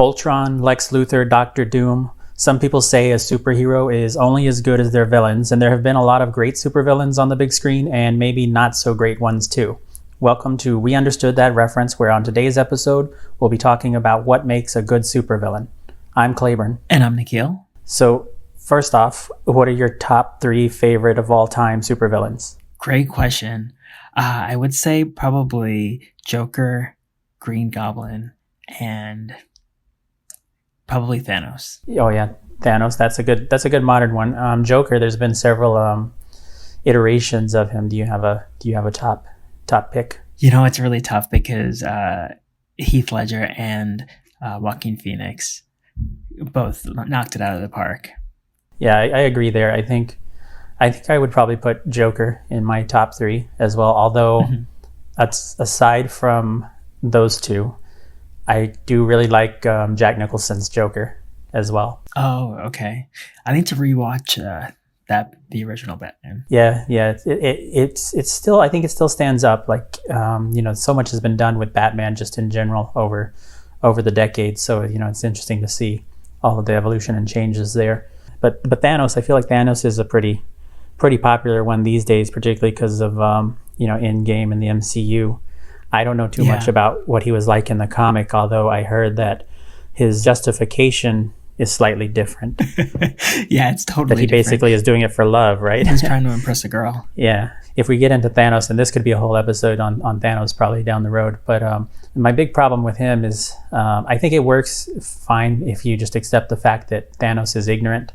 Ultron, Lex Luthor, Doctor Doom. Some people say a superhero is only as good as their villains, and there have been a lot of great supervillains on the big screen and maybe not so great ones too. Welcome to We Understood That Reference, where on today's episode, we'll be talking about what makes a good supervillain. I'm Clayburn. And I'm Nikhil. So, first off, what are your top 3 favorite of all time supervillains? Great question. I would say probably Joker, Green Goblin, and probably Thanos. Oh yeah, Thanos. That's a good modern one. Joker. There's been several iterations of him. Do you have a top pick? You know, it's really tough because Heath Ledger and Joaquin Phoenix both knocked it out of the park. Yeah, I agree there. I think I would probably put Joker in my top 3 as well. Although, aside from those two, I do really like Jack Nicholson's Joker as well. Oh, okay. I need to rewatch the original Batman. Yeah. It's still, I think it still stands up. Like so much has been done with Batman just in general over the decades. So it's interesting to see all of the evolution and changes there. But Thanos, I feel like Thanos is a pretty popular one these days, particularly because of Endgame and the MCU. I don't know too much about what he was like in the comic, although I heard that his justification is slightly different. Yeah, it's totally that he different. Basically is doing it for love, right? He's trying to impress a girl. Yeah. If we get into Thanos, and this could be a whole episode on Thanos probably down the road, but my big problem with him is I think it works fine if you just accept the fact that Thanos is ignorant.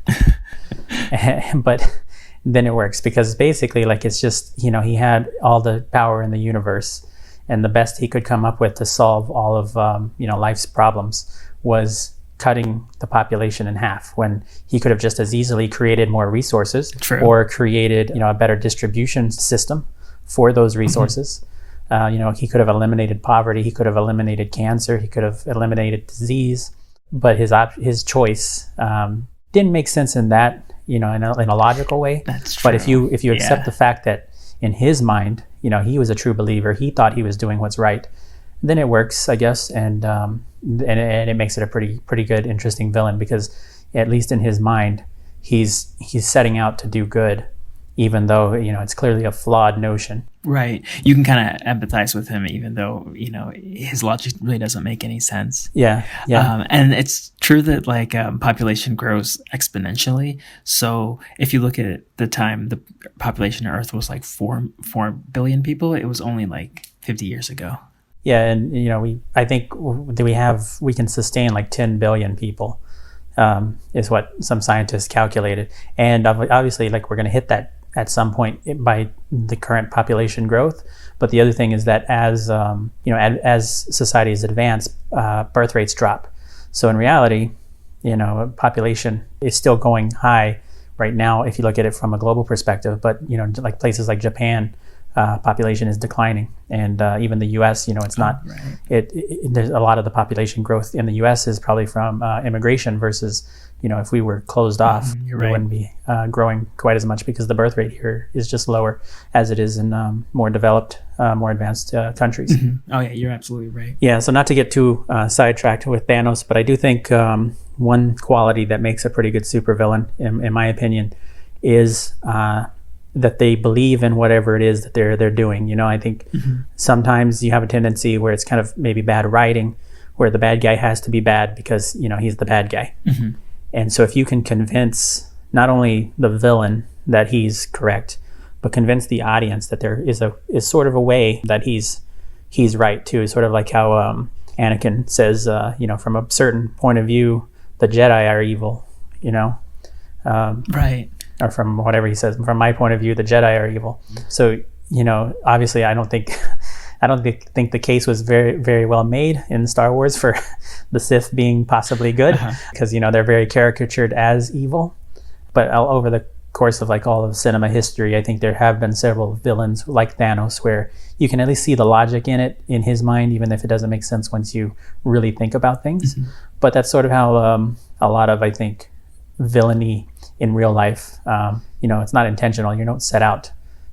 But then it works because basically it's just, he had all the power in the universe, and the best he could come up with to solve all of life's problems was cutting the population in half, when he could have just as easily created more resources. True. Or created a better distribution system for those resources. He could have eliminated poverty, he could have eliminated cancer, he could have eliminated disease, but his choice didn't make sense in that in a logical way. That's true. But if you accept the fact that in his mind he was a true believer, he thought he was doing what's right, then it works, I guess, and it makes it a pretty good, interesting villain, because at least in his mind, he's setting out to do good, even though it's clearly a flawed notion. Right. You can kind of empathize with him, even though his logic really doesn't make any sense. Yeah. And it's true that population grows exponentially. So if you look at the time the population of Earth was 4 billion people, it was only 50 years ago. Yeah, and I think we can sustain 10 billion people, is what some scientists calculated, and obviously we're going to hit that at some point by the current population growth. But the other thing is that as societies advance, birth rates drop. So in reality, population is still going high right now if you look at it from a global perspective. But like places like Japan, population is declining, and even the U.S. It's not. Right. There's a lot of the population growth in the U.S. is probably from immigration versus if we were closed off, we wouldn't be growing quite as much, because the birth rate here is just lower as it is in more developed, more advanced countries. Mm-hmm. Oh yeah, you're absolutely right. Yeah. So not to get too sidetracked with Thanos, but I do think one quality that makes a pretty good supervillain, in my opinion, is that they believe in whatever it is that they're doing. I think sometimes you have a tendency where it's kind of maybe bad writing, where the bad guy has to be bad because he's the bad guy. Mm-hmm. And so if you can convince not only the villain that he's correct, but convince the audience that there is sort of a way that he's right too, sort of like how Anakin says, from a certain point of view, the Jedi are evil, right. Or from whatever he says, from my point of view, the Jedi are evil. So, obviously I don't think the case was very, very well made in Star Wars for the Sith being possibly good, because, they're very caricatured as evil. But over the course of all of cinema history, I think there have been several villains like Thanos where you can at least see the logic in it, in his mind, even if it doesn't make sense once you really think about things. Mm-hmm. But that's sort of how a lot of, I think, villainy in real life, it's not intentional. You don't set out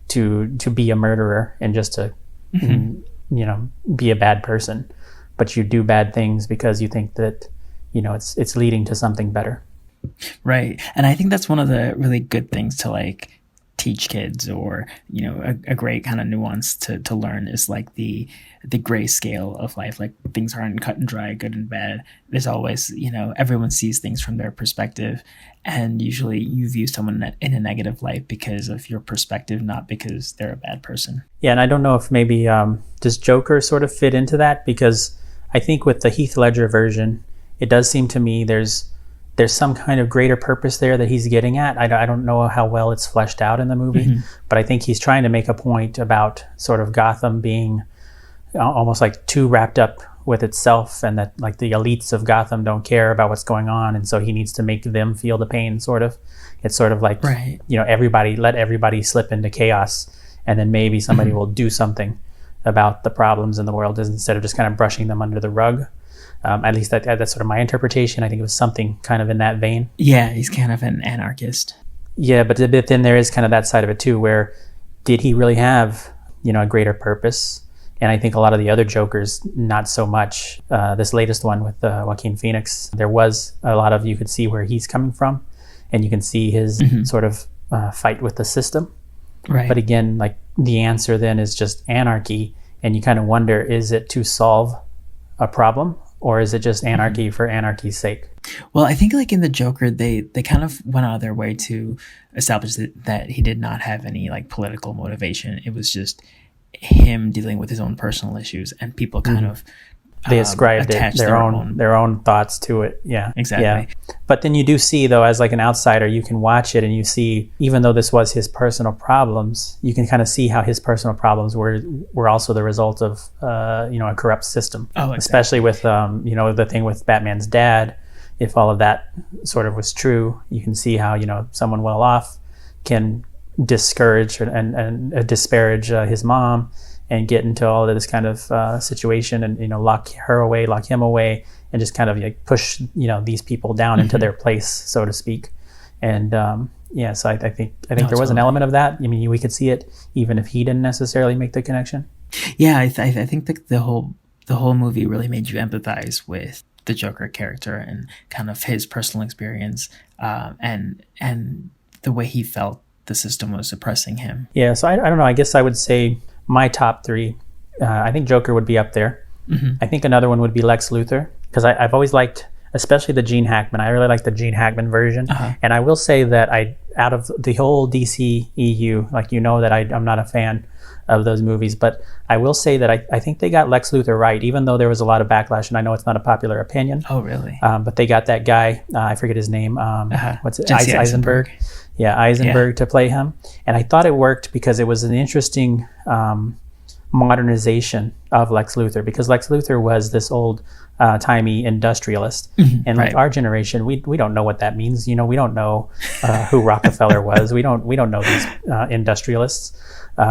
to be a murderer and just to be a bad person, but you do bad things because you think that it's leading to something better. Right. And I think that's one of the really good things to like teach kids, or, a great kind of nuance to learn, is like the gray scale of life. Like things aren't cut and dry, good and bad. There's always, everyone sees things from their perspective. And usually you view someone in a negative light because of your perspective, not because they're a bad person. Yeah. And I don't know if maybe, does Joker sort of fit into that? Because I think with the Heath Ledger version, it does seem to me there's some kind of greater purpose there that he's getting at. I don't know how well it's fleshed out in the movie, but I think he's trying to make a point about sort of Gotham being almost like too wrapped up with itself, and that like the elites of Gotham don't care about what's going on, and so he needs to make them feel the pain, sort of. It's sort of like, right. Let everybody slip into chaos, and then maybe somebody will do something about the problems in the world instead of just kind of brushing them under the rug. At least that's sort of my interpretation. I think it was something kind of in that vein. Yeah, he's kind of an anarchist. Yeah, but then there is kind of that side of it too, where did he really have, a greater purpose? And I think a lot of the other Jokers, not so much. This latest one with Joaquin Phoenix, there was a lot of, you could see where he's coming from, and you can see his sort of fight with the system. Right. But again, like the answer then is just anarchy, and you kind of wonder, is it to solve a problem? Or is it just anarchy for anarchy's sake? Well, I think like in the Joker, they kind of went out of their way to establish that he did not have any like political motivation. It was just him dealing with his own personal issues, and people kind of they ascribed their own thoughts to it. Yeah, exactly. Yeah. But then you do see, though, as like an outsider, you can watch it and you see, even though this was his personal problems, you can kind of see how his personal problems were also the result of a corrupt system. Oh, exactly. Especially with the thing with Batman's dad. If all of that sort of was true, you can see how someone well off can discourage and disparage his mom, and get into all of this kind of situation, and lock him away, and just kind of like push these people down into their place, so to speak. And so I think there was an element of that. I mean, we could see it even if he didn't necessarily make the connection. Yeah, I think that the whole movie really made you empathize with the Joker character and kind of his personal experience, and the way he felt the system was oppressing him. Yeah, so I don't know. I guess I would say my top three, I think Joker would be up there. I think another one would be Lex Luthor, because I've always liked, especially the Gene Hackman. I really like the Gene Hackman version. And I will say that out of the whole DC EU, like that I'm not a fan of those movies, but I will say that I think they got Lex Luthor right, even though there was a lot of backlash, and I know it's not a popular opinion. Oh, really? But they got that guy, I forget his name, what's it? Jesse Eisenberg. Yeah, Eisenberg to play him. And I thought it worked because it was an interesting modernization of Lex Luthor, because Lex Luthor was this old timey industrialist, and like our generation, we don't know what that means. We don't know who Rockefeller was. We don't know these industrialists.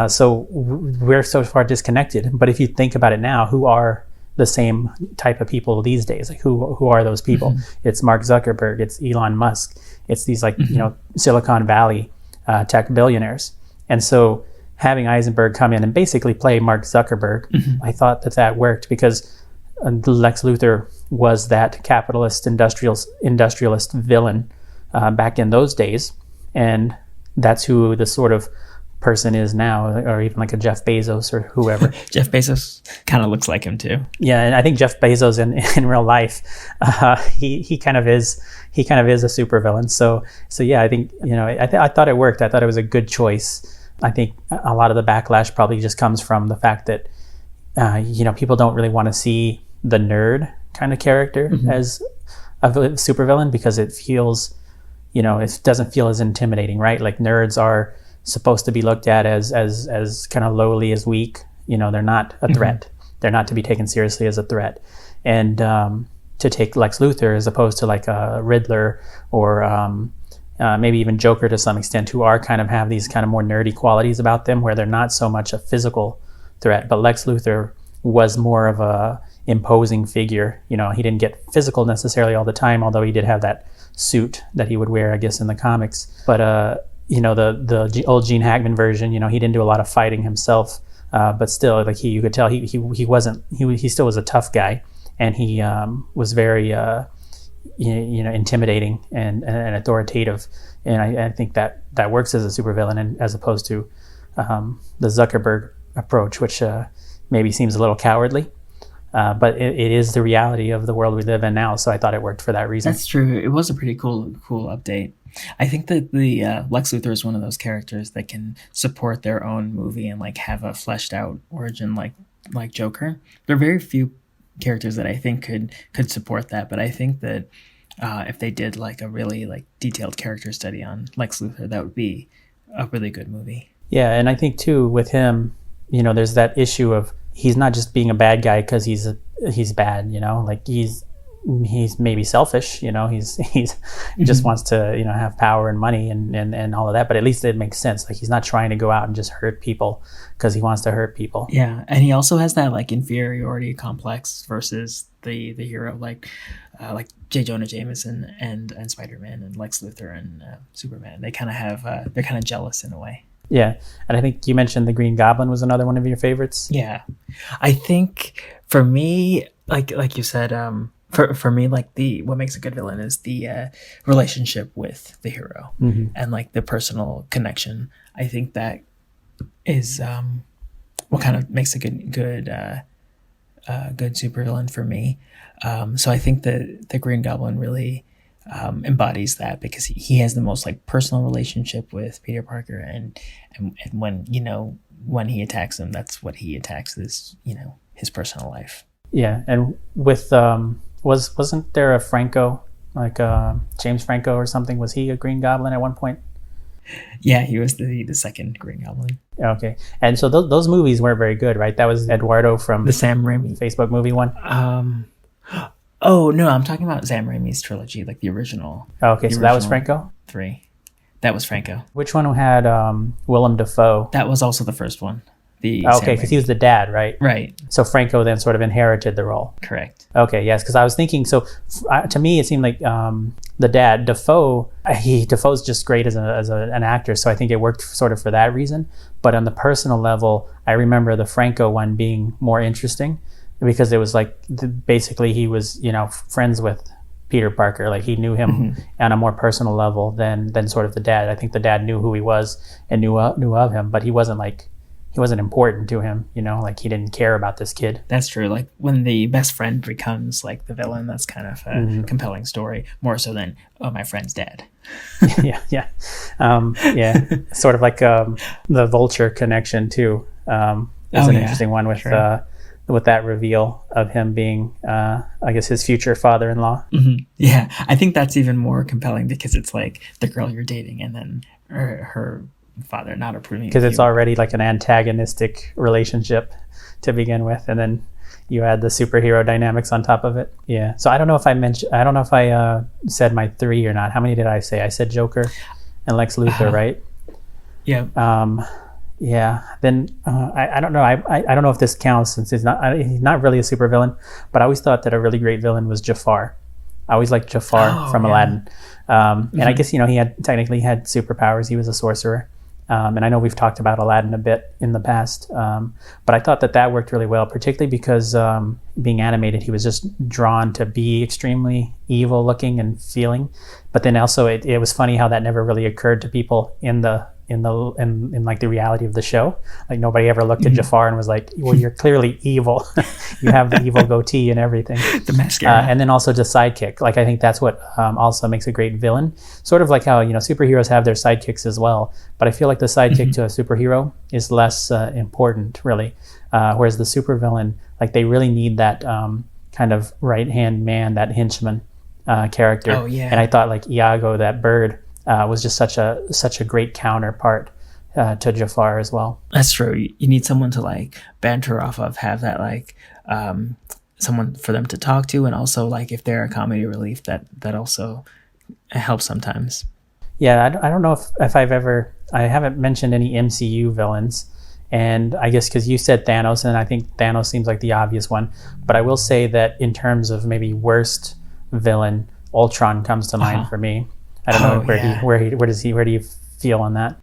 So we're so far disconnected. But if you think about it now, who are the same type of people these days? Like who are those people? It's Mark Zuckerberg, it's Elon Musk, it's these like Silicon Valley tech billionaires. And so having Eisenberg come in and basically play Mark Zuckerberg, I thought that worked, because Lex Luthor was that capitalist industrialist villain back in those days, and that's who the sort of person is now, or even like a Jeff Bezos or whoever. Jeff Bezos kind of looks like him too. Yeah, and I think Jeff Bezos in real life, he kind of is a supervillain. So yeah, I think I thought it worked. I thought it was a good choice. I think a lot of the backlash probably just comes from the fact that people don't really want to see the nerd kind of character as a supervillain, because it feels, it doesn't feel as intimidating, right? Like nerds are supposed to be looked at as kind of lowly, as weak. They're not a threat. They're not to be taken seriously as a threat. And to take Lex Luthor as opposed to like a Riddler or maybe even Joker to some extent, who are kind of have these kind of more nerdy qualities about them, where they're not so much a physical threat. But Lex Luthor was more of a imposing figure. He didn't get physical necessarily all the time, although he did have that suit that he would wear, I guess, in the comics. But the old Gene Hackman version, he didn't do a lot of fighting himself, but still, like you could tell he still was a tough guy, and he was very intimidating and authoritative, and I think that works as a supervillain, and as opposed to the Zuckerberg approach, which maybe seems a little cowardly. But it is the reality of the world we live in now, so I thought it worked for that reason. That's true. It was a pretty cool update. I think that the Lex Luthor is one of those characters that can support their own movie and like have a fleshed out origin like Joker. There are very few characters that I think could support that, but I think that if they did like a really like detailed character study on Lex Luthor, that would be a really good movie. Yeah, and I think too with him, there's that issue of he's not just being a bad guy because he's bad, like he's maybe selfish, he's just wants to have power and money and all of that, but at least it makes sense. Like he's not trying to go out and just hurt people because he wants to hurt people. Yeah, and he also has that like inferiority complex versus the hero, like J. Jonah Jameson and Spider-Man and Lex Luthor and Superman. They kind of have they're kind of jealous in a way. Yeah, and I think you mentioned the Green Goblin was another one of your favorites. Yeah, I think for me, like you said, for me, like what makes a good villain is the relationship with the hero and like the personal connection. I think that is what kind of makes a good supervillain for me. So I think that the Green Goblin really embodies that, because he has the most like personal relationship with Peter Parker, and when he attacks him, that's what he attacks, is his personal life. Yeah, and with wasn't there a Franco, like James Franco or something? Was he a Green Goblin at one point? Yeah, he was the second Green Goblin. Okay, and so those movies weren't very good, right? That was Eduardo from the Sam Raimi Facebook movie one. Oh no, I'm talking about Sam Raimi's trilogy, like the original. Okay, so that was Franco? 3. That was Franco. Which one had Willem Dafoe? That was also the first one. Okay, because he was the dad, right? Right. So Franco then sort of inherited the role. Correct. Okay, yes, because I was thinking, so to me it seemed like the dad, Defoe's just great as an actor, so I think it worked sort of for that reason. But on the personal level, I remember the Franco one being more interesting, because it was like basically he was friends with Peter Parker, like he knew him on a more personal level than sort of the dad. I think the dad knew who he was and knew of him, but he wasn't important to him, like he didn't care about this kid. That's true. Like when the best friend becomes like the villain, that's kind of a compelling story, more so than, oh, my friend's dead. yeah. Sort of like the Vulture connection too. Is an interesting one with that reveal of him being, I guess, his future father-in-law. Yeah, I think that's even more compelling, because it's like the girl you're dating and then her father not approving, because it's already like an antagonistic relationship to begin with, and then you add the superhero dynamics on top of it. Yeah, so I don't know if I said my 3 or not. How many did I say? I said Joker and Lex Luthor, right? Yeah. Then I don't know. I don't know if this counts, since he's not really a supervillain, but I always thought that a really great villain was Jafar. I always liked Jafar from Aladdin. And I guess he technically had superpowers. He was a sorcerer. And I know we've talked about Aladdin a bit in the past, but I thought that worked really well, particularly because being animated, he was just drawn to be extremely evil looking and feeling. But then also it was funny how that never really occurred to people in like the reality of the show. Like nobody ever looked at Jafar and was like, well, you're clearly evil. You have the evil goatee and everything. The mascara. And then also the sidekick. Like I think that's what also makes a great villain. Sort of like how superheroes have their sidekicks as well. But I feel like the sidekick to a superhero is less important, really. Whereas the supervillain, like they really need that kind of right-hand man, that henchman character. Oh yeah. And I thought like Iago, that bird, was just such a great counterpart to Jafar as well. That's true. You need someone to like banter off of, have that like someone for them to talk to, and also like if they're a comedy relief, that also helps sometimes. Yeah, I don't know if I haven't mentioned any MCU villains, and I guess because you said Thanos, and I think Thanos seems like the obvious one, but I will say that in terms of maybe worst villain, Ultron comes to mind for me. I don't know where do you feel on that?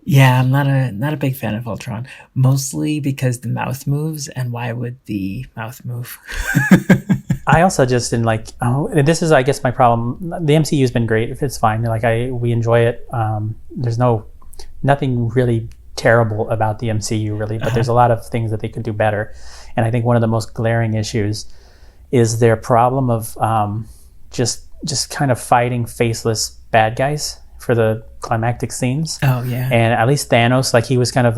Yeah, I'm not a big fan of Ultron, mostly because the mouth moves, and why would the mouth move? I also just didn't like. And this is, I guess, my problem. The MCU's been great. If it's fine, like we enjoy it. There's nothing really terrible about the MCU, really, but there's a lot of things that they could do better. And I think one of the most glaring issues is their problem of just kind of fighting faceless bad guys for the climactic scenes. Oh yeah. And at least Thanos, like he was kind of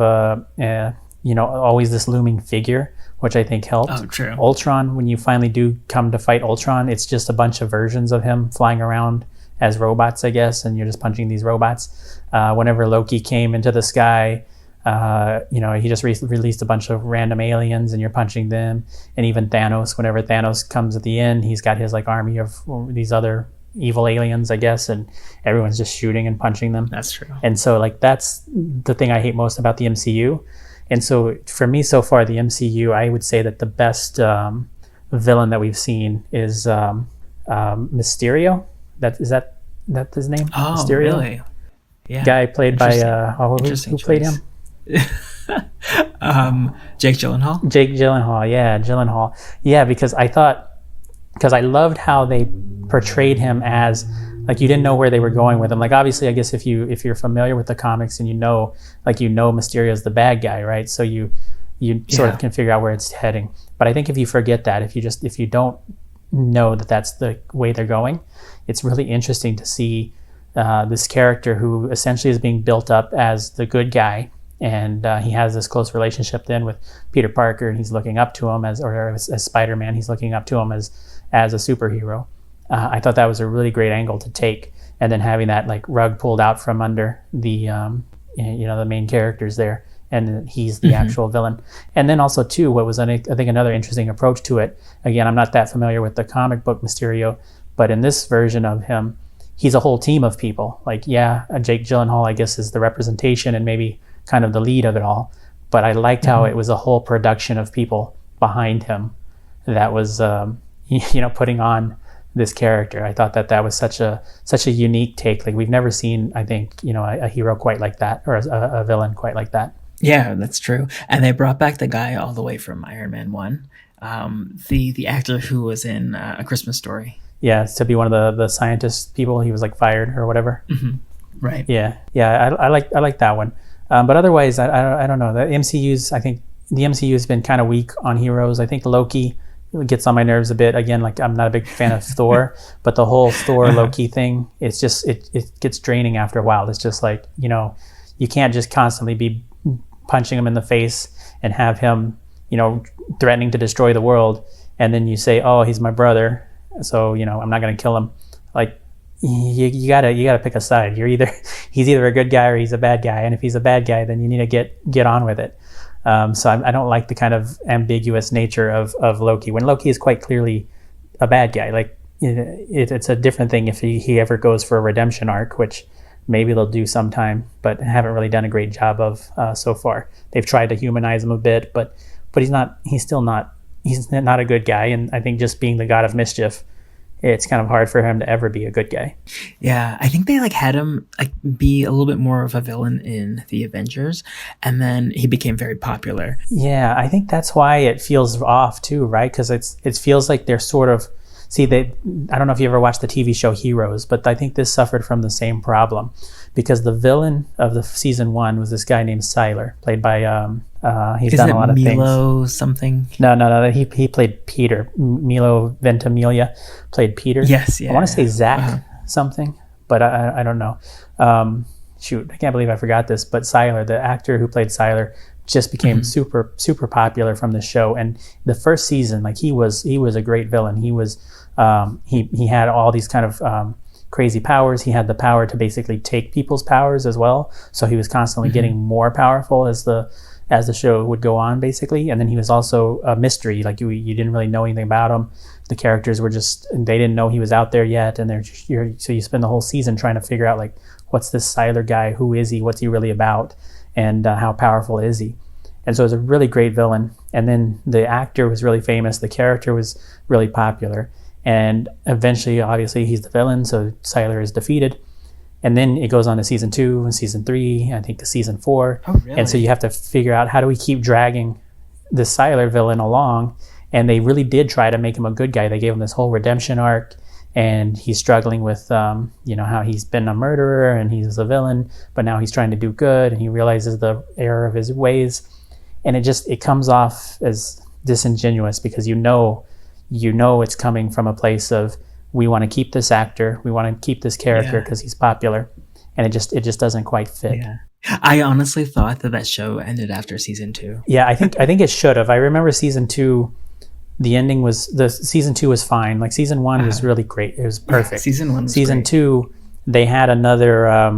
always this looming figure, which I think helped. Oh, true. Ultron, when you finally do come to fight Ultron, it's just a bunch of versions of him flying around as robots, I guess, and you're just punching these robots. Whenever Loki came into the sky, he just released a bunch of random aliens and you're punching them. And even Thanos, whenever Thanos comes at the end, he's got his like army of these other evil aliens, I guess, and everyone's just shooting and punching them. That's true. And so like that's the thing I hate most about the MCU. And so for me so far, the MCU, I would say that the best villain that we've seen is Mysterio. That's his name? Oh, Mysterio? Really? Yeah. Guy played by who played him? Jake Gyllenhaal. Jake Gyllenhaal, yeah, Gyllenhaal. Yeah, because I loved how they portrayed him as like you didn't know where they were going with him. Like obviously, I guess if you're familiar with the comics and you know Mysterio is the bad guy, right? So you sort of can figure out where it's heading. But I think if you forget that, if you don't know that that's the way they're going, it's really interesting to see this character who essentially is being built up as the good guy, and he has this close relationship then with Peter Parker, and he's looking up to him as Spider-Man. He's looking up to him as a superhero. I thought that was a really great angle to take, and then having that like rug pulled out from under the the main characters there, and he's the actual villain. And then also too, what was I think another interesting approach to it. Again, I'm not that familiar with the comic book Mysterio, but in this version of him, he's a whole team of people. Like Jake Gyllenhaal, I guess, is the representation and maybe kind of the lead of it all. But I liked how it was a whole production of people behind him that was putting on this character. I thought that was such a unique take. Like we've never seen, I think, a hero quite like that, or a villain quite like that. Yeah, that's true. And they brought back the guy all the way from Iron Man 1, the actor who was in A Christmas Story. Yeah, to be one of the scientist people. He was like fired or whatever. Mm-hmm. Right. Yeah. I like that one. But otherwise, I don't know. I think the MCU has been kind of weak on heroes. I think Loki gets on my nerves a bit. Again, like I'm not a big fan of Thor, but the whole Thor Loki thing, it's just it gets draining after a while. It's just like, you can't just constantly be punching him in the face and have him, threatening to destroy the world, and then you say, oh, he's my brother, so I'm not going to kill him. Like you gotta pick a side. He's either a good guy or he's a bad guy, and if he's a bad guy, then you need to get on with it. So I don't like the kind of ambiguous nature of Loki, when Loki is quite clearly a bad guy. Like it's a different thing if he ever goes for a redemption arc, which maybe they'll do sometime, but haven't really done a great job of so far. They've tried to humanize him a bit, but he's still not a good guy. And I think just being the god of mischief, it's kind of hard for him to ever be a good guy. Yeah, I think they had him be a little bit more of a villain in the Avengers, and then he became very popular. Yeah, I think that's why it feels off too, right? Because it feels like they're sort of I don't know if you ever watched the TV show Heroes, but I think this suffered from the same problem, because the villain of the season 1 was this guy named Sylar, played by he's done a lot of things. Milo something? No. He played Peter. Milo Ventimiglia played Peter. Yes, yeah. I want to say Zach something, but I don't know. Shoot, I can't believe I forgot this. But Sylar, the actor who played Sylar, just became super popular from the show. And the first season, like he was a great villain. He was he had all these kind of crazy powers. He had the power to basically take people's powers as well. So he was constantly getting more powerful as the show would go on, basically. And then he was also a mystery. Like you didn't really know anything about him. The characters were they didn't know he was out there yet. And so you spend the whole season trying to figure out, like, what's this Sylar guy? Who is he? What's he really about? And how powerful is he? And so it was a really great villain. And then the actor was really famous. The character was really popular. And eventually, obviously, he's the villain, so Sylar is defeated. And then it goes on to season 2 and season 3, I think to season 4. Oh, really? And so you have to figure out, how do we keep dragging the Sylar villain along and they really did try to make him a good guy. They gave him this whole redemption arc, and he's struggling with how he's been a murderer and he's a villain, but now he's trying to do good, and he realizes the error of his ways, and it comes off as disingenuous, because you know it's coming from a place of, we want to keep this actor, we want to keep this character because he's popular, and it just doesn't quite fit. Yeah. I honestly thought that show ended after season 2. Yeah, I think it should have. I remember season 2, season 2 was fine. Like season 1 was really great. It was perfect. Yeah, season 1 was Season great. 2, they had another,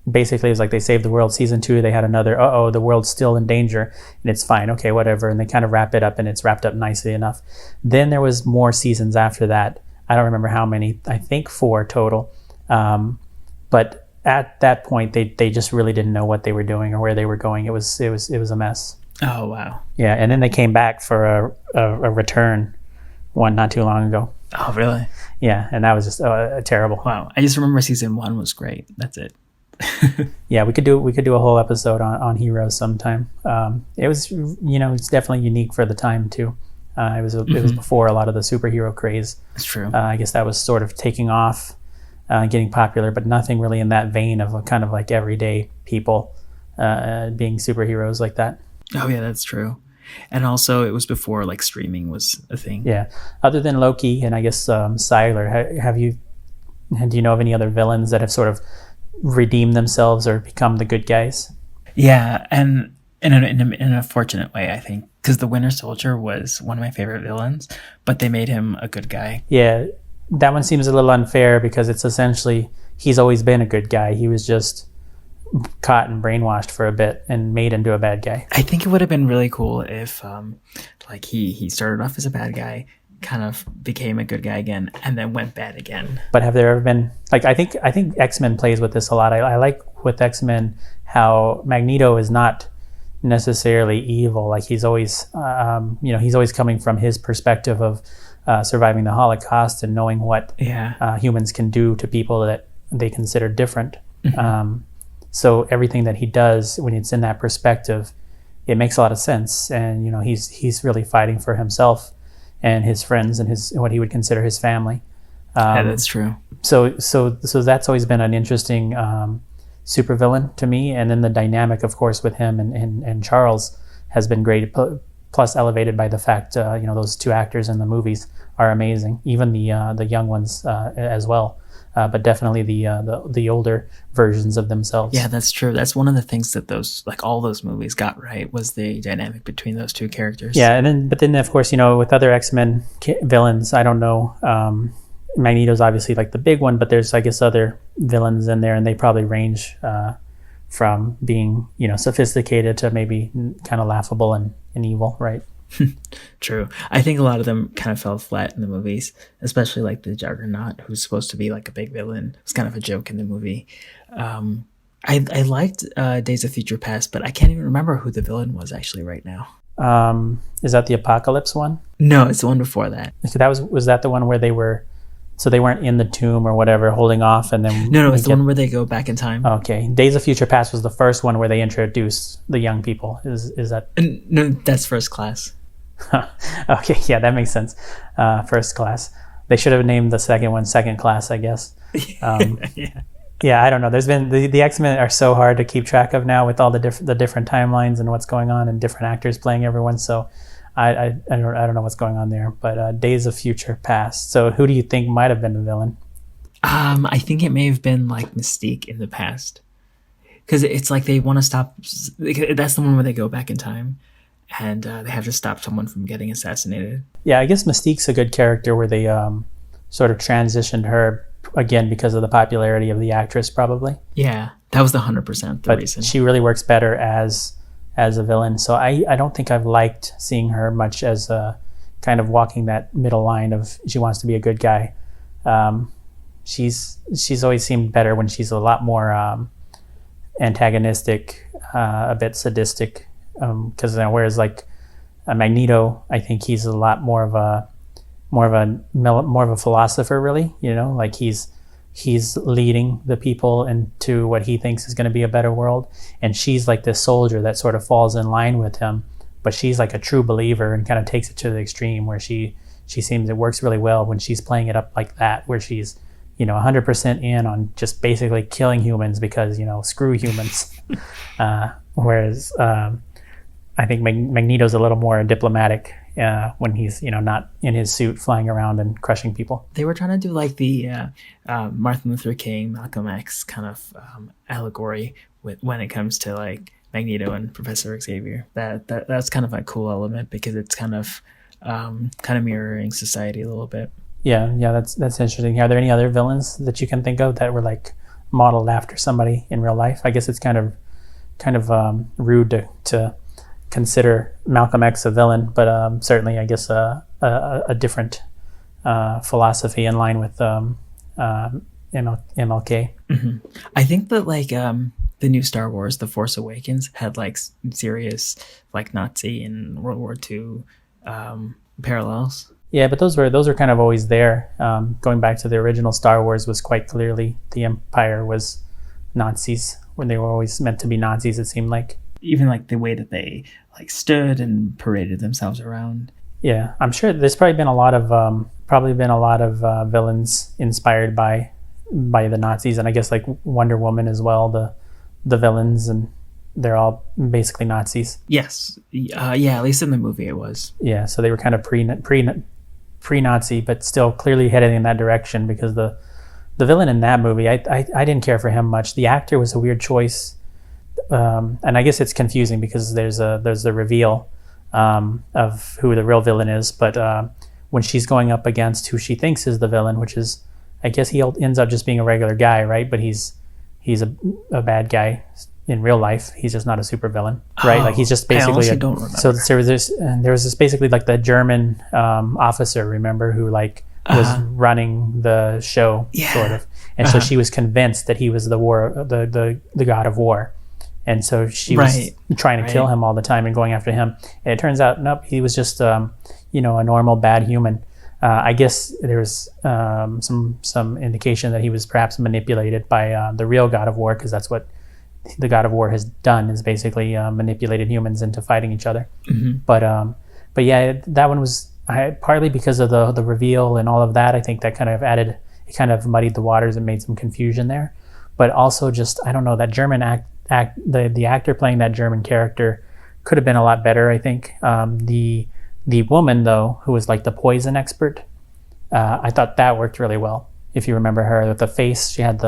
basically it was like they saved the world. Season 2, they had another, the world's still in danger, and it's fine, okay, whatever. And they kind of wrap it up, and it's wrapped up nicely enough. Then there was more seasons after that. I don't remember how many. I think 4 total. But at that point, they just really didn't know what they were doing or where they were going. It was a mess. Oh wow. Yeah, and then they came back for a return one not too long ago. Oh really? Yeah, and that was just terrible. Wow. I just remember season 1 was great. That's it. Yeah, we could do a whole episode on Heroes sometime. It was it's definitely unique for the time too. It was before a lot of the superhero craze. That's true. I guess that was sort of taking off, getting popular, but nothing really in that vein of a kind of like everyday people being superheroes like that. Oh yeah, that's true. And also, it was before like streaming was a thing. Yeah. Other than Loki and I guess Sylar, do you know of any other villains that have sort of redeemed themselves or become the good guys? Yeah, and in a fortunate way, I think, because the Winter Soldier was one of my favorite villains, but they made him a good guy. Yeah, that one seems a little unfair because it's essentially he's always been a good guy. He was just caught and brainwashed for a bit and made into a bad guy. I think it would have been really cool if he started off as a bad guy, kind of became a good guy again, and then went bad again. But have there ever been I think X-Men plays with this a lot. I like with X-Men how Magneto is not necessarily evil. Like he's always he's always coming from his perspective of surviving the Holocaust and knowing what humans can do to people that they consider different. Mm-hmm. So everything that he does, when it's in that perspective, it makes a lot of sense. And he's really fighting for himself and his friends and what he would consider his family. Yeah, that's true. So that's always been an interesting supervillain to me. And then the dynamic, of course, with him and Charles has been great. Plus elevated by the fact, those two actors in the movies are amazing. Even the young ones as well. But definitely the older versions of themselves. Yeah, that's true. That's one of the things that all those movies got right, was the dynamic between those two characters. Yeah, but then of course, with other X-Men villains, I don't know. Magneto's obviously like the big one, but there's, I guess, other villains in there, and they probably range from being sophisticated to maybe kind of laughable and evil, right? True. I think a lot of them kind of fell flat in the movies, especially like the Juggernaut, who's supposed to be like a big villain. It's kind of a joke in the movie. I liked Days of Future Past, but I can't even remember who the villain was actually right now. Is that the Apocalypse one? No, it's the one before that. So was that the one where they weren't in the tomb or whatever, holding off, and then No, it's the one where they go back in time. Okay, Days of Future Past was the first one where they introduce the young people. Is that? No, that's First Class. Okay, yeah, that makes sense. First Class. They should have named the second one Second Class, I guess. Yeah, I don't know. There's been the X-Men are so hard to keep track of now with all the different timelines and what's going on and different actors playing everyone. So I don't know what's going on there. But Days of Future Past. So who do you think might have been the villain? I think it may have been like Mystique in the past, because it's like they want to stop. That's the one where they go back in time, and they have to stop someone from getting assassinated. Yeah, I guess Mystique's a good character where they sort of transitioned her again because of the popularity of the actress, probably. Yeah, that was the 100% the reason. She really works better as a villain. So I don't think I've liked seeing her much as kind of walking that middle line of she wants to be a good guy. She's always seemed better when she's a lot more antagonistic, a bit sadistic. Because whereas like Magneto, I think he's a lot more of a philosopher, really. Like he's leading the people into what he thinks is going to be a better world, and she's like this soldier that sort of falls in line with him, but she's like a true believer and kind of takes it to the extreme where she seems it works really well when she's playing it up like that, where she's 100% in on just basically killing humans because screw humans. Whereas I think Magneto's a little more diplomatic when he's not in his suit flying around and crushing people. They were trying to do like the Martin Luther King, Malcolm X kind of allegory when it comes to like Magneto and Professor Xavier. That's kind of a cool element because it's kind of mirroring society a little bit. Yeah, that's interesting. Are there any other villains that you can think of that were like modeled after somebody in real life? I guess it's kind of rude to consider Malcolm X a villain, but certainly I guess a different philosophy in line with MLK. Mm-hmm. I think that like the new Star Wars, The Force Awakens, had like serious like Nazi and World War II parallels. Yeah, but those were kind of always there. Going back to the original Star Wars was quite clearly the Empire was Nazis, when they were always meant to be Nazis, it seemed like. Even like the way that they like stood and paraded themselves around. Yeah, I'm sure there's probably been a lot of villains inspired by the Nazis, and I guess like Wonder Woman as well. The villains, and they're all basically Nazis. Yes, at least in the movie it was. Yeah, so they were kind of pre-Nazi, but still clearly headed in that direction because the villain in that movie, I didn't care for him much. The actor was a weird choice. And I guess it's confusing because there's the reveal of who the real villain is, but when she's going up against who she thinks is the villain, which is, I guess he ends up just being a regular guy, right? But he's a bad guy in real life. He's just not a super villain, right? Like he's just basically. I don't remember. So there was this basically like the German officer, remember, who like was running the show, sort of, and so she was convinced that he was the god of war. And so she was trying to kill him all the time and going after him. And it turns out, nope, he was just, a normal bad human. I guess there was some indication that he was perhaps manipulated by the real God of War, because that's what the God of War has done, is basically manipulated humans into fighting each other. Mm-hmm. But yeah, that one was partly because of the reveal and all of that. I think that kind of muddied the waters and made some confusion there. But also just, I don't know, that German the actor playing that German character could have been a lot better, I think. The woman, though, who was like the poison expert, I thought that worked really well. If you remember her with the face, she had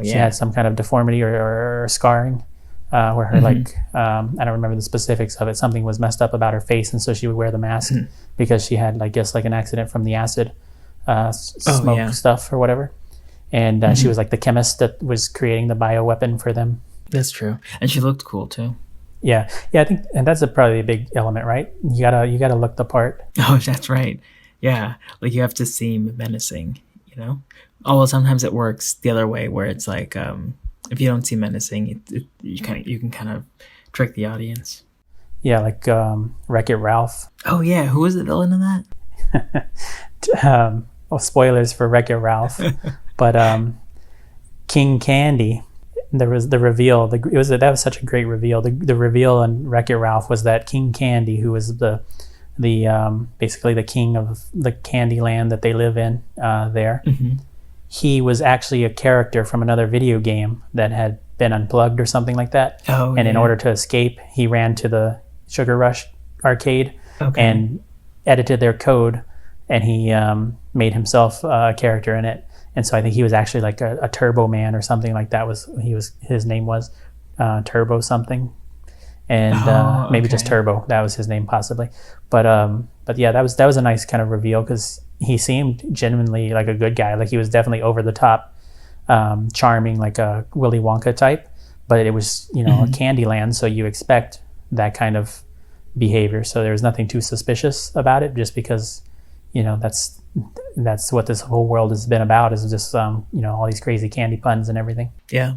she had some kind of deformity or scarring, where her like I don't remember the specifics of it. Something was messed up about her face, and so she would wear the mask because she had, I guess, like an accident from the acid smoke stuff or whatever. And she was like the chemist that was creating the bioweapon for them. That's true, and she looked cool too. Yeah, I think, and that's probably a big element, right? You gotta look the part. Oh, that's right. Yeah, like you have to seem menacing, Although sometimes it works the other way, where it's like if you don't seem menacing, you can kind of trick the audience. Yeah, like Wreck-It Ralph. Oh yeah, who was the villain in that? Well, spoilers for Wreck-It Ralph, but King Candy. There was the reveal. That was such a great reveal. The reveal on Wreck-It Ralph was that King Candy, who was the basically the king of the candy land that they live in there. Mm-hmm. He was actually a character from another video game that had been unplugged or something like that. Oh, and in order to escape, he ran to the Sugar Rush arcade and edited their code, and he made himself a character in it. And so I think he was actually like a Turbo Man or something like that. His name was Turbo something, and maybe just Turbo. That was his name possibly. But yeah, that was a nice kind of reveal, because he seemed genuinely like a good guy. Like he was definitely over the top, charming, like a Willy Wonka type. But it was a candy land, so you expect that kind of behavior. So there was nothing too suspicious about it, just because that's what this whole world has been about, is just all these crazy candy puns and everything. Yeah,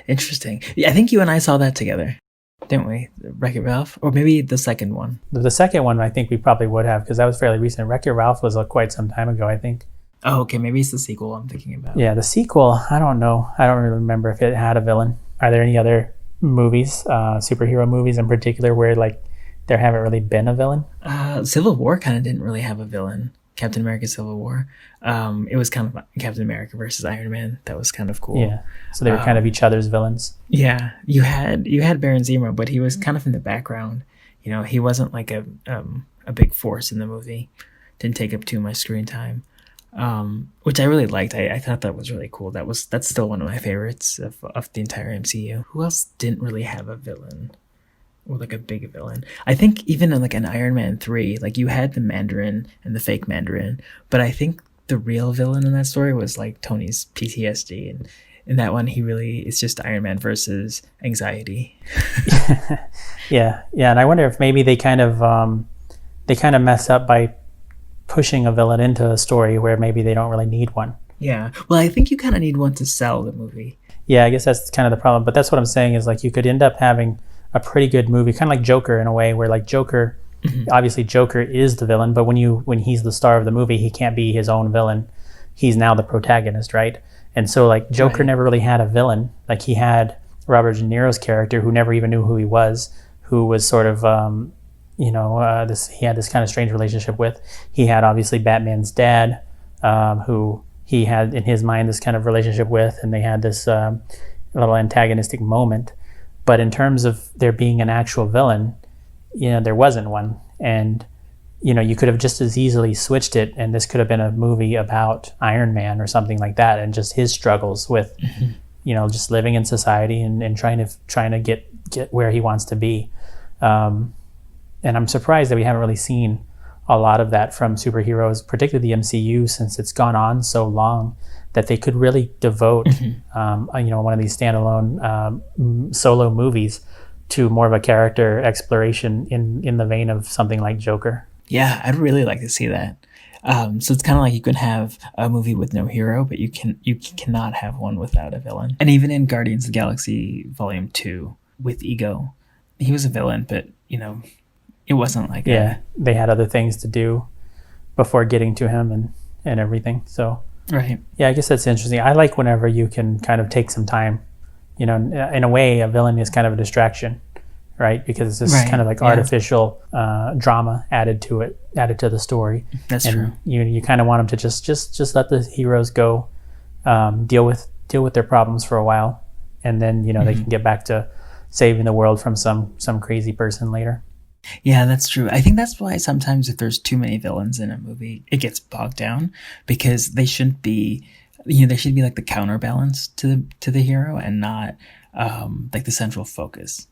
interesting. Yeah, I think you and I saw that together, didn't we? Wreck-It Ralph, or maybe the second one. The second one, I think we probably would have, because that was fairly recent. Wreck-It Ralph was quite some time ago, I think. Oh, okay, maybe it's the sequel I'm thinking about. Yeah, the sequel, I don't know. I don't really remember if it had a villain. Are there any other movies, superhero movies in particular, where like there haven't really been a villain. Civil War kind of didn't really have a villain. Captain America Civil War. It was kind of Captain America versus Iron Man. That was kind of cool. Yeah. So they were kind of each other's villains. Yeah. You had Baron Zemo, but he was kind of in the background. You know, he wasn't like a big force in the movie. Didn't take up too much screen time. Which I really liked. I thought that was really cool. That's still one of my favorites of the entire MCU. Who else didn't really have a villain? Or like a big villain. I think even in like an Iron Man 3, like you had the Mandarin and the fake Mandarin, but I think the real villain in that story was like Tony's PTSD, and in that one it's just Iron Man versus anxiety. Yeah, and I wonder if maybe they kind of mess up by pushing a villain into a story where maybe they don't really need one. Yeah, well, I think you kind of need one to sell the movie. Yeah, I guess that's kind of the problem, but that's what I'm saying is like you could end up having a pretty good movie, kind of like Joker in a way, where like Joker, obviously Joker is the villain, but when he's the star of the movie, he can't be his own villain. He's now the protagonist, right? And so like Joker never really had a villain. Like he had Robert De Niro's character, who never even knew who he was, who was sort of he had this kind of strange relationship with. He had obviously Batman's dad, who he had in his mind this kind of relationship with, and they had this little antagonistic moment. But in terms of there being an actual villain, there wasn't one. And, you could have just as easily switched it, and this could have been a movie about Iron Man or something like that, and just his struggles with, just living in society and trying to get where he wants to be. And I'm surprised that we haven't really seen a lot of that from superheroes, particularly the MCU, since it's gone on so long, that they could really devote, one of these standalone solo movies to more of a character exploration in the vein of something like Joker. Yeah, I'd really like to see that. So it's kind of like you can have a movie with no hero, but you cannot have one without a villain. And even in Guardians of the Galaxy Volume 2 with Ego, he was a villain, but it wasn't like they had other things to do before getting to him and everything. So. Right. Yeah, I guess that's interesting. I like whenever you can kind of take some time. In a way, a villain is kind of a distraction, right? Because it's this kind of like artificial drama added to the story. That's true. You kind of want them to just let the heroes go, deal with their problems for a while, and then they can get back to saving the world from some crazy person later. Yeah, that's true. I think that's why sometimes if there's too many villains in a movie, it gets bogged down, because they shouldn't be, they should be like the counterbalance to the hero and not like the central focus.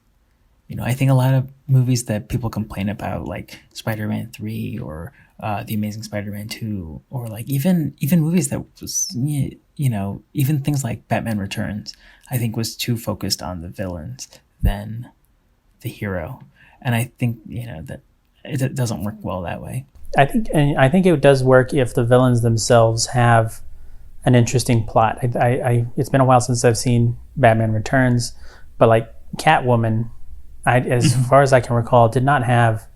I think a lot of movies that people complain about, like Spider-Man 3 or The Amazing Spider-Man 2, or like even movies that was, even things like Batman Returns, I think was too focused on the villains than the hero. And I think, that it doesn't work well that way. I think it does work if the villains themselves have an interesting plot. It's been a while since I've seen Batman Returns, but like Catwoman, as far as I can recall, did not have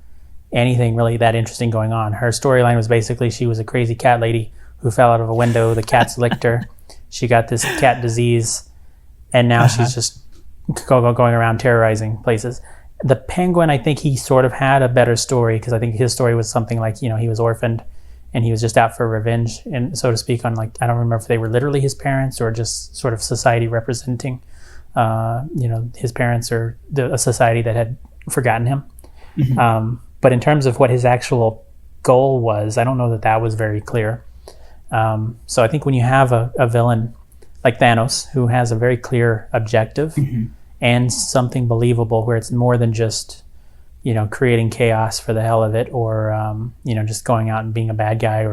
anything really that interesting going on. Her storyline was basically she was a crazy cat lady who fell out of a window. The cats licked her. She got this cat disease, and now she's just going around terrorizing places. The Penguin, I think he sort of had a better story, because I think his story was something like, he was orphaned and he was just out for revenge, and so to speak, on like, I don't remember if they were literally his parents or just sort of society representing, his parents or a society that had forgotten him. But in terms of what his actual goal was, I don't know that was very clear. So I think when you have a villain like Thanos, who has a very clear objective, and something believable, where it's more than just, creating chaos for the hell of it, or, just going out and being a bad guy,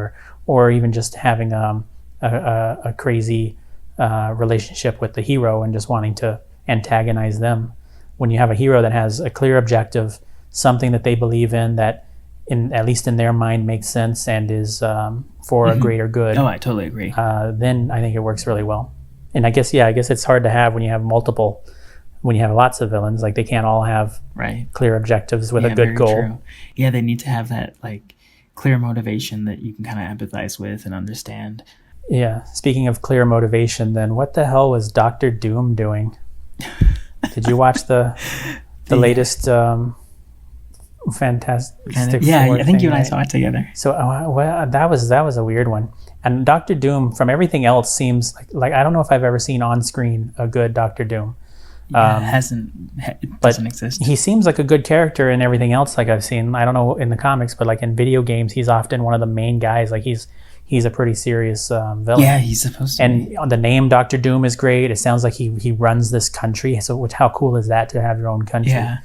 or even just having a crazy relationship with the hero and just wanting to antagonize them. When you have a hero that has a clear objective, something that they believe in, that at least in their mind makes sense and is for a greater good. Oh, I totally agree. Then I think it works really well. And I guess it's hard to have when you have lots of villains. Like, they can't all have clear objectives with a good goal. True. Yeah, they need to have that like clear motivation that you can kind of empathize with and understand. Yeah. Speaking of clear motivation, then what the hell was Dr. Doom doing? Did you watch the latest Fantastic Yeah, Four I think thing, you and I right? saw it together. So well, that was a weird one. And Doctor Doom, from everything else, seems like I don't know if I've ever seen on screen a good Doctor Doom. Yeah, it But doesn't exist. he seems like a good character in everything else. Like I've seen, I don't know in the comics, but like in video games, he's often one of the main guys. Like he's a pretty serious villain. Yeah, he's supposed to be. And the name Doctor Doom is great. It sounds like he runs this country. So how cool is that to have your own country? Yeah.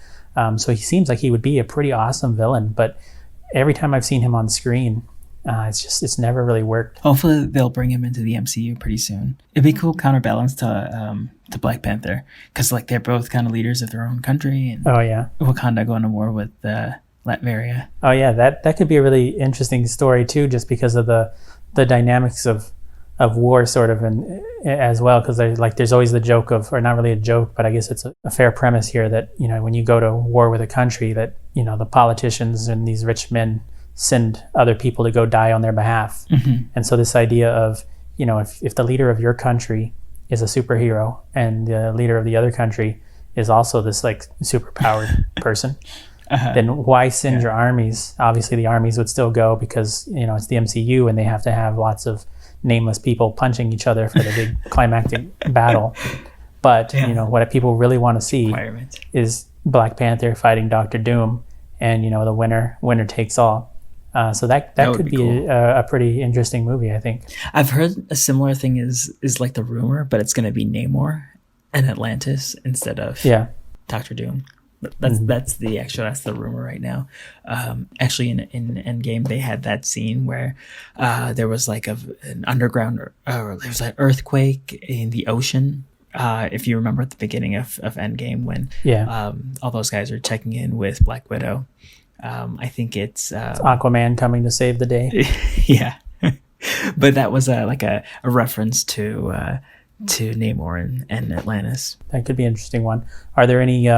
So he seems like he would be a pretty awesome villain. But every time I've seen him on screen, it's never really worked. Hopefully they'll bring him into the MCU pretty soon. It'd be cool counterbalance to Black Panther, because like they're both kind of leaders of their own country, and Oh yeah. Wakanda going to war with Latveria. Oh yeah, that could be a really interesting story too, just because of the dynamics of war sort of, and as well, because there's always the joke of, or not really a joke, but I guess it's a fair premise here, that when you go to war with a country, that the politicians and these rich men send other people to go die on their behalf. Mm-hmm. And so this idea of if the leader of your country is a superhero and the leader of the other country is also this like superpowered person, then why send your armies? Obviously the armies would still go because it's the MCU and they have to have lots of nameless people punching each other for the big climactic battle. But what people really want to see is Black Panther fighting Doctor Doom, and the winner takes all. So that could be cool. a pretty interesting movie, I think. I've heard a similar thing is like the rumor, but it's going to be Namor and Atlantis instead of Doctor Doom. That's the rumor right now. Actually, in Endgame, they had that scene where there was like an underground, there was an earthquake in the ocean. If you remember at the beginning of Endgame, when all those guys are checking in with Black Widow. I think it's Aquaman coming to save the day. Yeah, but that was like a reference to Namor and Atlantis. That could be an interesting one. Are there any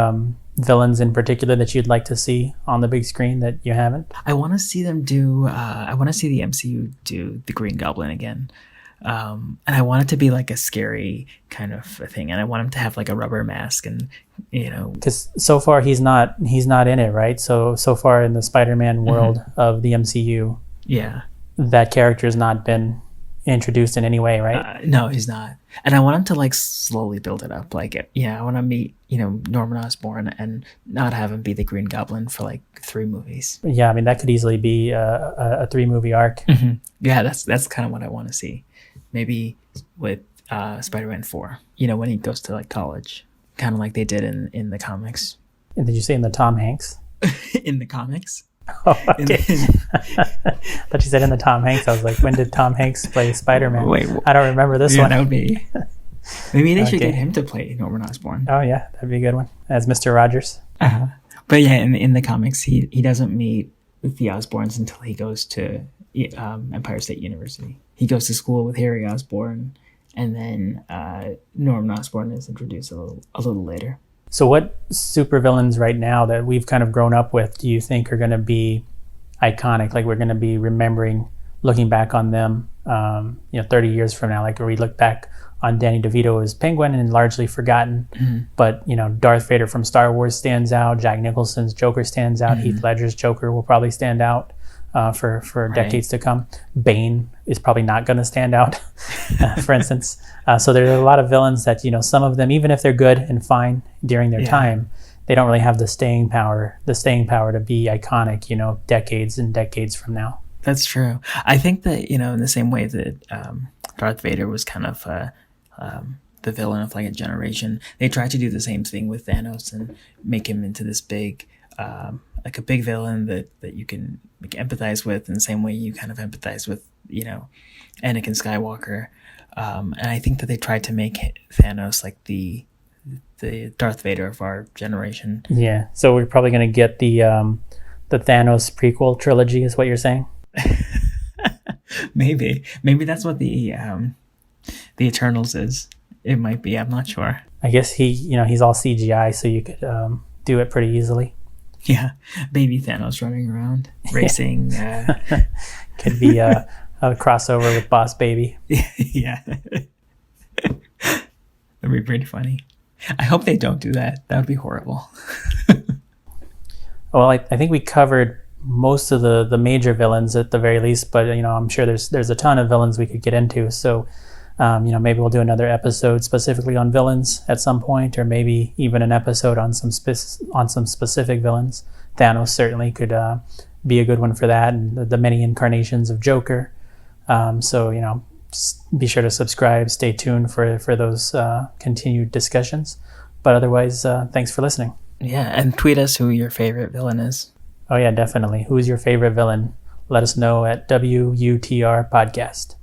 villains in particular that you'd like to see on the big screen that you haven't? I want to see them do. I want to see the MCU do the Green Goblin again. And I want it to be like a scary kind of a thing, and I want him to have like a rubber mask, and because so far he's not in it, right? So far in the Spider-Man world of the MCU, that character has not been introduced in any way, right? No, he's not. And I want him to like slowly build it up. Like, I want to meet Norman Osborn and not have him be the Green Goblin for like 3 movies. Yeah, I mean that could easily be a 3-movie arc. Mm-hmm. Yeah, that's kind of what I want to see. Maybe with Spider-Man 4, when he goes to like college, kind of like they did in the comics. And did you say in the Tom Hanks? In the comics? Oh, okay. Thought you said in the Tom Hanks. I was like, when did Tom Hanks play Spider-Man? Wait, I don't remember this one. That would be. Maybe they should get him to play Norman Osborn. Oh yeah, that'd be a good one as Mr. Rogers. But yeah, in the comics, he doesn't meet with the Osborns until he goes to Empire State University. He goes to school with Harry Osborn, and then Norman Osborn is introduced a little later. So what supervillains right now that we've kind of grown up with do you think are going to be iconic? Like we're going to be remembering, looking back on them, 30 years from now, like where we look back on Danny DeVito as Penguin and largely forgotten. Mm-hmm. But, Darth Vader from Star Wars stands out. Jack Nicholson's Joker stands out. Mm-hmm. Heath Ledger's Joker will probably stand out for decades to come. Bane is probably not going to stand out, for instance. So there's a lot of villains that, some of them, even if they're good and fine during their time, they don't really have the staying power to be iconic, decades and decades from now. That's true. I think that, in the same way that Darth Vader was kind of the villain of like a generation, they tried to do the same thing with Thanos and make him into this big, like a big villain that you can empathize with in the same way you kind of empathize with, Anakin Skywalker. And I think that they tried to make Thanos like the Darth Vader of our generation. Yeah. So we're probably going to get the Thanos prequel trilogy is what you're saying? Maybe that's what the Eternals is. It might be. I'm not sure. I guess he's all CGI, so you could do it pretty easily. Yeah, baby Thanos running around racing. Could be a crossover with Boss Baby. Yeah, that'd be pretty funny. I hope they don't do that. That would be horrible. Well, I think we covered most of the major villains at the very least, but I'm sure there's a ton of villains we could get into. So maybe we'll do another episode specifically on villains at some point, or maybe even an episode on some specific villains. Thanos certainly could be a good one for that, and the many incarnations of Joker. So be sure to subscribe, stay tuned for those continued discussions. But otherwise, thanks for listening. Yeah, and tweet us who your favorite villain is. Oh yeah, definitely. Who's your favorite villain? Let us know at WUTR Podcast.